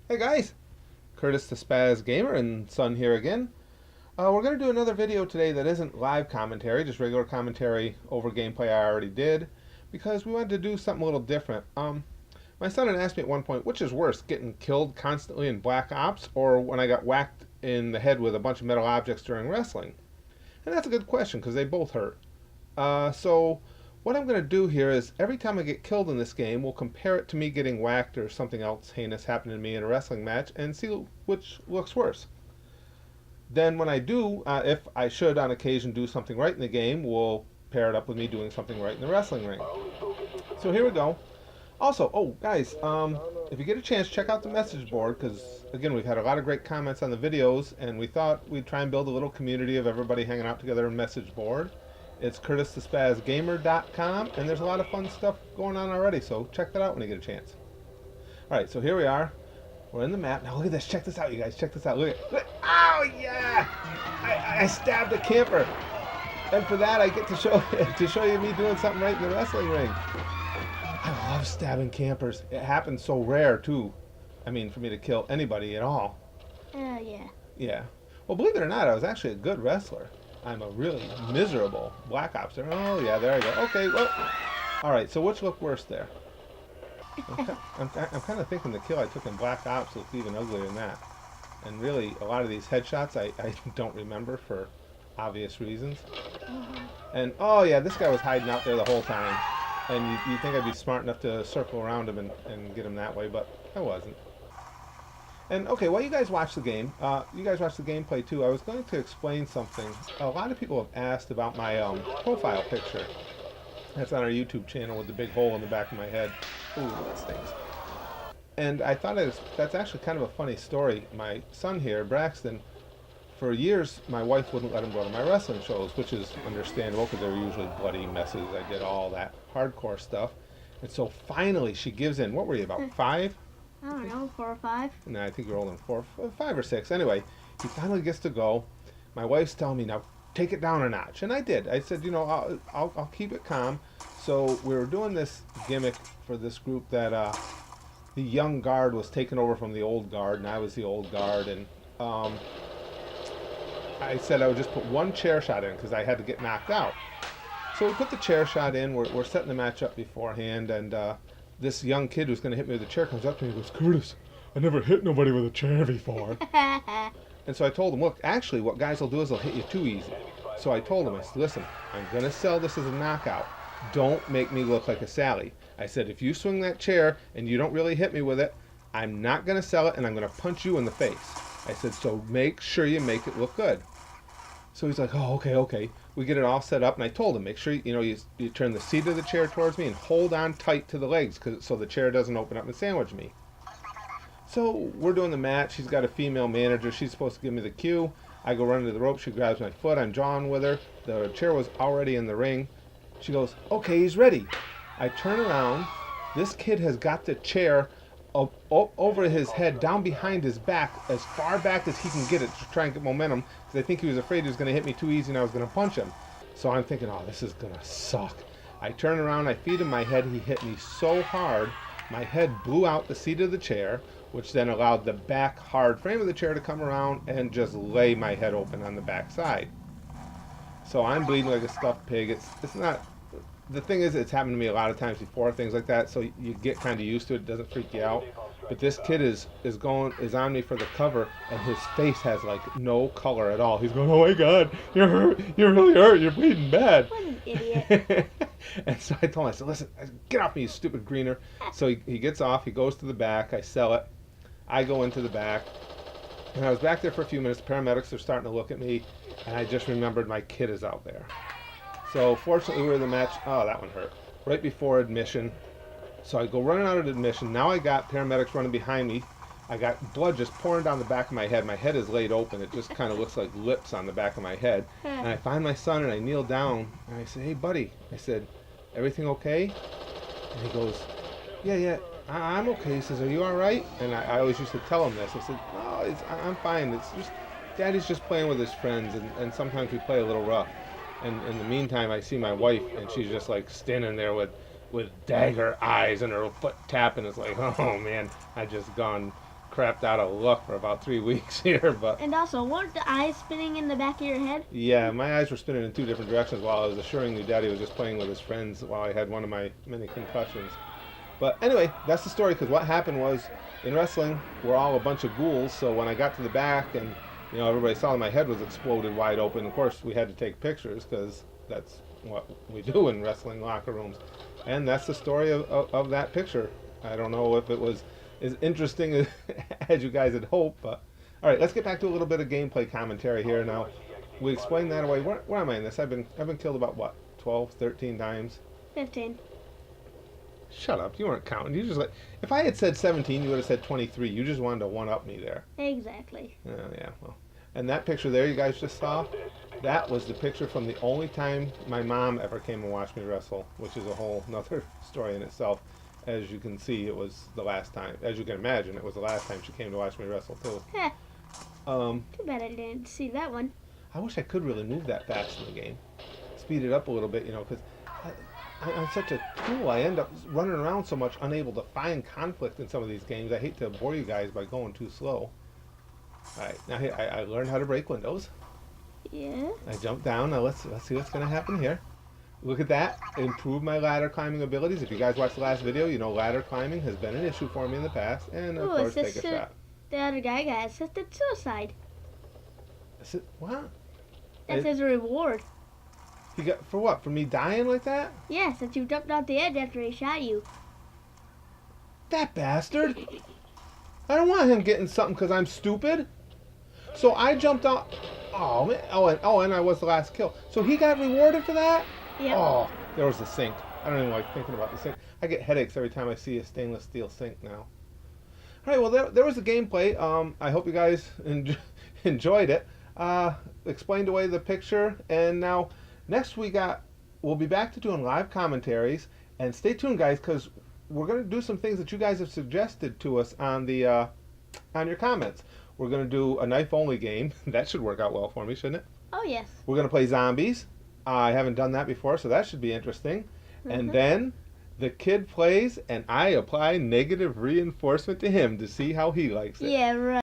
Hey guys, Curtis the Spaz Gamer and Son here again. We're going to do another video today that isn't live commentary, just regular commentary over gameplay I already did, because we wanted to do something a little different. My son had asked me at one point, which is worse, getting killed constantly in Black Ops or when I got whacked in the head with a bunch of metal objects during wrestling? And that's a good question because they both hurt. So what I'm going to do here is every time I get killed in this game, we'll compare it to me getting whacked or something else heinous happening to me in a wrestling match and see which looks worse. Then when I do, if I should on occasion do something right in the game, we'll pair it up with me doing something right in the wrestling ring. So here we go. Also, oh guys, if you get a chance, check out the message board because again, we've had a lot of great comments on the videos, and we thought we'd try and build a little community of everybody hanging out together in message board. It's curtisthespazgamer.com, and there's a lot of fun stuff going on already, so check that out when you get a chance. Alright, so here we are. We're in the map. Now look at this. Check this out, you guys. Check this out. Look. Oh, yeah! I stabbed a camper. And for that, I get to show you me doing something right in the wrestling ring. I love stabbing campers. It happens so rare, too. I mean, for me to kill anybody at all. Yeah. Yeah. Well, believe it or not, I was actually a good wrestler. I'm a really miserable Black Ops. Oh, yeah, there I go. Okay, well. All right, so which looked worse there? I'm kind of thinking the kill I took in Black Ops looked even uglier than that. And really, a lot of these headshots I don't remember for obvious reasons. And, oh, yeah, this guy was hiding out there the whole time. And you'd think I'd be smart enough to circle around him and get him that way, but I wasn't. And okay, while you guys watch the game, you guys watch the gameplay too, I was going to explain something. A lot of people have asked about my profile picture. That's on our YouTube channel with the big hole in the back of my head. Ooh, that stings. And I thought that's actually kind of a funny story. My son here, Braxton, for years my wife wouldn't let him go to my wrestling shows, which is understandable because they were usually bloody messes. I did all that hardcore stuff. And so finally she gives in. What were you, about 5? I don't know, 4 or 5. No, I think you're older than 4, 5 or 6. Anyway, he finally gets to go. My wife's telling me, now take it down a notch. And I did. I said, I'll keep it calm. So we were doing this gimmick for this group that the young guard was taken over from the old guard, and I was the old guard. And I said I would just put one chair shot in because I had to get knocked out. So we put the chair shot in. We're setting the match up beforehand, and this young kid who's going to hit me with a chair comes up to me and goes, Curtis, I never hit nobody with a chair before. And so I told him, look, actually what guys will do is they'll hit you too easy. So I told him, I said, listen, I'm going to sell this as a knockout. Don't make me look like a Sally. I said, if you swing that chair and you don't really hit me with it, I'm not going to sell it and I'm going to punch you in the face. I said, so make sure you make it look good. So he's like, oh, okay. We get it all set up, and I told him, make sure you turn the seat of the chair towards me and hold on tight to the legs so the chair doesn't open up and sandwich me. So we're doing the match. She's got a female manager. She's supposed to give me the cue. I go running to the rope. She grabs my foot. I'm jawing with her. The chair was already in the ring. She goes, okay, he's ready. I turn around. This kid has got the chair over his head, down behind his back, as far back as he can get it to try and get momentum, because I think he was afraid he was going to hit me too easy and I was going to punch him. So I'm thinking, oh, this is going to suck. I turn around, I feed him my head. He hit me so hard, my head blew out the seat of the chair, which then allowed the back hard frame of the chair to come around and just lay my head open on the back side. So I'm bleeding like a stuffed pig. It's not... The thing is, it's happened to me a lot of times before, things like that, so you get kind of used to it. It doesn't freak you out. But this kid is on me for the cover, and his face has like no color at all. He's going, oh my God, you're hurt. You're really hurt. You're bleeding bad. What an idiot. And so I told him, I said, listen, get off me, you stupid greener. So he gets off. He goes to the back. I sell it. I go into the back. And I was back there for a few minutes. Paramedics are starting to look at me, and I just remembered my kid is out there. So fortunately we were in the match. Oh, that one hurt. Right before admission. So I go running out of admission. Now I got paramedics running behind me. I got blood just pouring down the back of my head. My head is laid open. It just kind of looks like lips on the back of my head. And I find my son and I kneel down and I say, hey buddy. I said, everything okay? And he goes, yeah, I'm okay. He says, are you all right? And I always used to tell him this. I said, no, I'm fine. It's just, Daddy's just playing with his friends and sometimes we play a little rough. And in the meantime, I see my wife, and she's just like standing there with dagger eyes and her foot tapping. It's like, oh man, I just gone crapped out of luck for about 3 weeks here, but And also, weren't the eyes spinning in the back of your head? yeah, my eyes were spinning in 2 different directions while I was assuring you Daddy was just playing with his friends while I had one of my many concussions. But anyway, that's the story. Because what happened was, in wrestling, we're all a bunch of ghouls. So when I got to the back and everybody saw my head was exploded wide open, of course we had to take pictures because that's what we do in wrestling locker rooms. And that's the story of that picture. I don't know if it was as interesting as you guys had hoped, but all right, let's get back to a little bit of gameplay commentary here now. We explained that away. Where am I in this? I've been killed about what, 12, 13 times. 15. Shut up! You weren't counting. You just if I had said 17, you would have said 23. You just wanted to one up me there. Exactly. Oh yeah, well, and that picture there you guys just saw, that was the picture from the only time my mom ever came and watched me wrestle, which is a whole nother story in itself. As you can see, it was the last time. As you can imagine, it was the last time she came to watch me wrestle too. Heh. Too bad I didn't see that one. I wish I could really move that fast in the game, speed it up a little bit, because. I'm such a tool. I end up running around so much, unable to find conflict in some of these games. I hate to bore you guys by going too slow. All right, now here, I learned how to break windows. Yeah. I jumped down. Now let's see what's going to happen here. Look at that. Improve my ladder climbing abilities. If you guys watched the last video, you know ladder climbing has been an issue for me in the past. And of course, take a shot. The other guy got assisted suicide. What? That's his reward. He got for what? For me dying like that? Yes, that you jumped off the edge after he shot you. That bastard! I don't want him getting something because I'm stupid. So I jumped off. Oh man! And I was the last kill. So he got rewarded for that? Yep. Oh, there was the sink. I don't even like thinking about the sink. I get headaches every time I see a stainless steel sink now. All right, well there was the gameplay. I hope you guys enjoyed it. Explained away the picture, and now. Next we'll be back to doing live commentaries, and stay tuned guys because we're going to do some things that you guys have suggested to us on the on your comments. We're going to do a knife only game. That should work out well for me, shouldn't it? Oh yes. We're going to play zombies. I haven't done that before, so that should be interesting. And then the kid plays and I apply negative reinforcement to him to see how he likes it. Yeah, right.